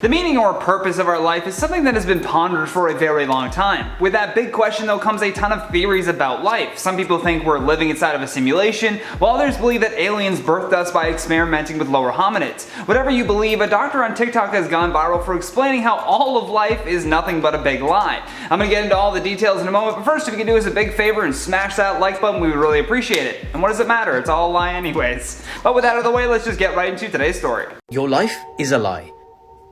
The meaning or purpose of our life is something that has been pondered for a very long time. With that big question though comes a ton of theories about life. Some people think we're living inside of a simulation, while others believe that aliens birthed us by experimenting with lower hominids. Whatever you believe, a doctor on TikTok has gone viral for explaining how all of life is nothing but a big lie. I'm gonna get into all the details in a moment, but first if you can do us a big favor and smash that like button, we would really appreciate it. And what does it matter? It's all a lie anyways. But with that out of the way, let's just get right into today's story. Your life is a lie.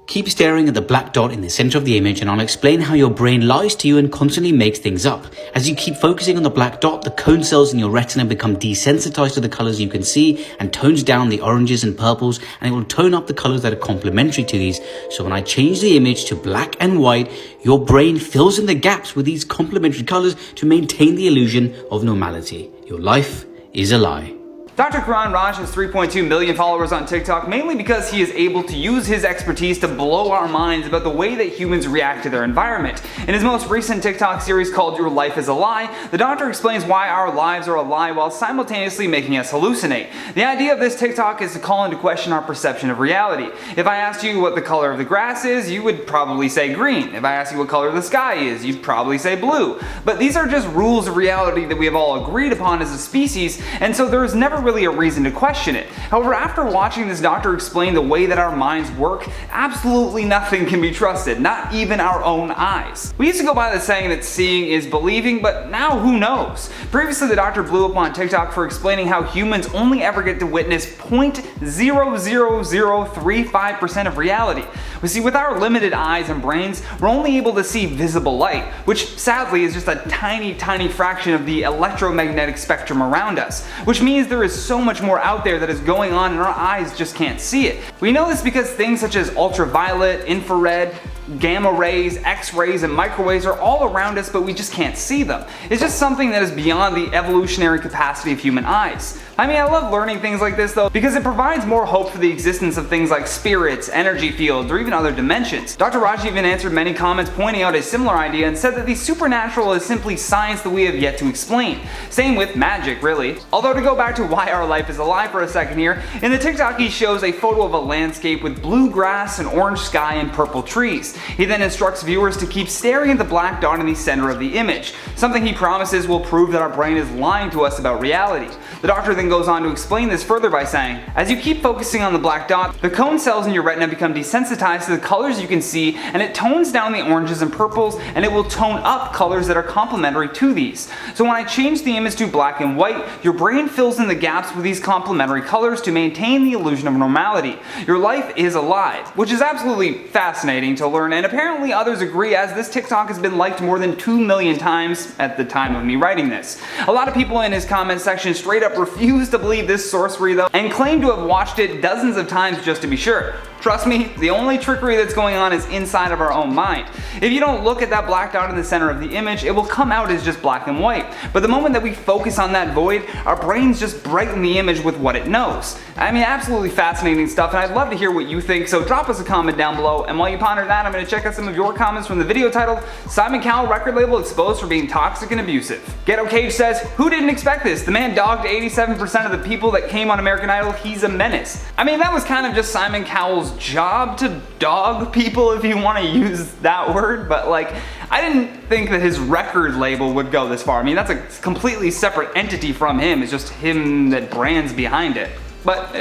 Keep staring at the black dot in the center of the image and I'll explain how your brain lies to you and constantly makes things up. As you keep focusing on the black dot, the cone cells in your retina become desensitized to the colors you can see and tones down the oranges and purples, and it will tone up the colors that are complementary to these. So when I change the image to black and white, your brain fills in the gaps with these complementary colors to maintain the illusion of normality. Your life is a lie. Dr. Karan Raj has 3.2 million followers on TikTok mainly because he is able to use his expertise to blow our minds about the way that humans react to their environment. In his most recent TikTok series called Your Life is a Lie, the doctor explains why our lives are a lie while simultaneously making us hallucinate. The idea of this TikTok is to call into question our perception of reality. If I asked you what the color of the grass is, you would probably say green. If I asked you what color the sky is, you'd probably say blue. But these are just rules of reality that we have all agreed upon as a species, and so there is never really a reason to question it. However, after watching this doctor explain the way that our minds work, absolutely nothing can be trusted, not even our own eyes. We used to go by the saying that seeing is believing, but now who knows? Previously, the doctor blew up on TikTok for explaining how humans only ever get to witness 0.00035% of reality. We see, with our limited eyes and brains, we're only able to see visible light, which sadly is just a tiny fraction of the electromagnetic spectrum around us, which means there is so much more out there that is going on and our eyes just can't see it. We know this because things such as ultraviolet, infrared, gamma rays, X-rays, and microwaves are all around us, but we just can't see them. It's just something that is beyond the evolutionary capacity of human eyes. I mean, I love learning things like this though, because it provides more hope for the existence of things like spirits, energy fields, or even other dimensions. Dr. Raj even answered many comments pointing out a similar idea and said that the supernatural is simply science that we have yet to explain. Same with magic, really. Although, to go back to why our life is a lie for a second here, in the TikTok he shows a photo of a landscape with blue grass, an orange sky, and purple trees. He then instructs viewers to keep staring at the black dot in the center of the image, something he promises will prove that our brain is lying to us about reality. The doctor then goes on to explain this further by saying, as you keep focusing on the black dot, the cone cells in your retina become desensitized to the colors you can see, and it tones down the oranges and purples, and it will tone up colors that are complementary to these. So when I change the image to black and white, your brain fills in the gaps with these complementary colors to maintain the illusion of normality. Your life is a lie, which is absolutely fascinating to learn, and apparently others agree, as this TikTok has been liked more than 2 million times at the time of me writing this. A lot of people in his comment section straight up refuse to believe this sorcery though, and claim to have watched it dozens of times just to be sure. Trust me, the only trickery that's going on is inside of our own mind. If you don't look at that black dot in the center of the image, it will come out as just black and white. But the moment that we focus on that void, our brains just brighten the image with what it knows. I mean, absolutely fascinating stuff, and I'd love to hear what you think, so drop us a comment down below. And while you ponder that, I'm going to check out some of your comments from the video titled Simon Cowell record label exposed for being toxic and abusive. Ghetto Cage says, who didn't expect this? The man dogged 87% of the people that came on American Idol. He's a menace. I mean, that was kind of just Simon Cowell's job to dog people, if you want to use that word, but like, I didn't think that his record label would go this far. I mean, that's a completely separate entity from him. It's just him that brands behind it. But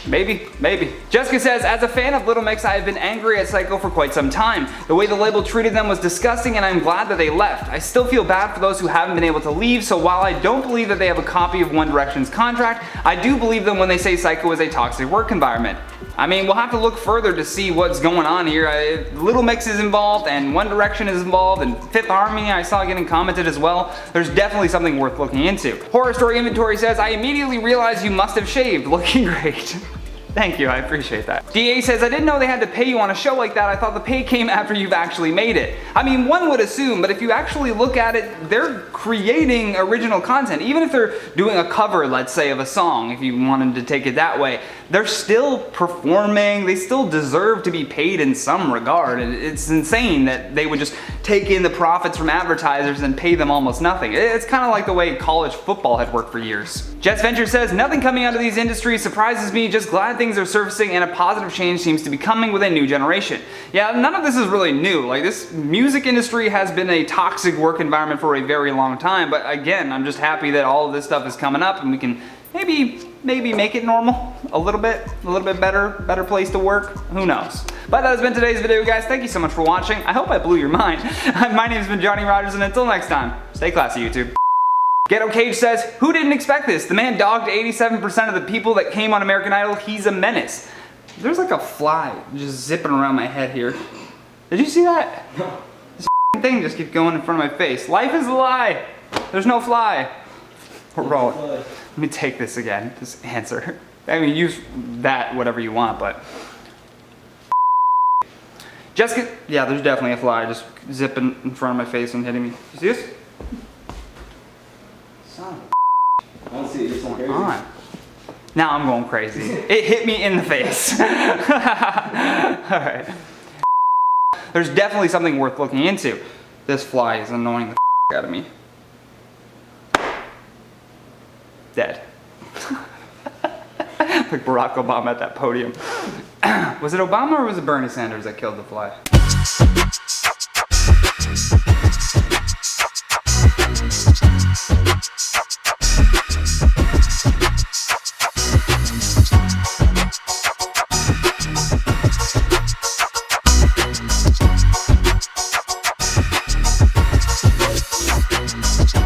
maybe. Jessica says, as a fan of Little Mix, I have been angry at Psycho for quite some time. The way the label treated them was disgusting, and I'm glad that they left. I still feel bad for those who haven't been able to leave, so while I don't believe that they have a copy of One Direction's contract, I do believe them when they say Psycho is a toxic work environment. I mean, we'll have to look further to see what's going on here. Little Mix is involved, and One Direction is involved, and Fifth Army I saw getting commented as well. There's definitely something worth looking into. Horror Story Inventory says, I immediately realized you must have shaved. Looking great. Thank you, I appreciate that. DA says, I didn't know they had to pay you on a show like that. I thought the pay came after you've actually made it. I mean, one would assume, but if you actually look at it, they're creating original content. Even if they're doing a cover, let's say, of a song, if you wanted to take it that way, they're still performing, they still deserve to be paid in some regard. It's insane that they would just take in the profits from advertisers and pay them almost nothing. It's kind of like the way college football had worked for years. Jess Venture says, nothing coming out of these industries surprises me, just glad things are surfacing and a positive change seems to be coming with a new generation. Yeah, none of this is really new. Like, this music industry has been a toxic work environment for a very long time, but again, I'm just happy that all of this stuff is coming up and we can maybe make it normal a little bit better place to work. Who knows? But that has been today's video, guys. Thank you so much for watching. I hope I blew your mind. My name has been Johnny Rogers, and until next time, stay classy, YouTube. Ghetto Cage says, who didn't expect this? The man dogged 87% of the people that came on American Idol. He's a menace. There's like a fly just zipping around my head here. Did you see that? This thing just keeps going in front of my face. Life is a lie. There's no fly. We're rolling. Let me take this again, this answer. I mean, use that whatever you want, but. Jessica, yeah, there's definitely a fly just zipping in front of my face and hitting me. You see this? Son of a I don't see it, you're going on. Now I'm going crazy. It hit me in the face. Alright. There's definitely something worth looking into. This fly is annoying the out of me. Dead. Like Barack Obama at that podium. Was it Obama or was it Bernie Sanders that killed the fly?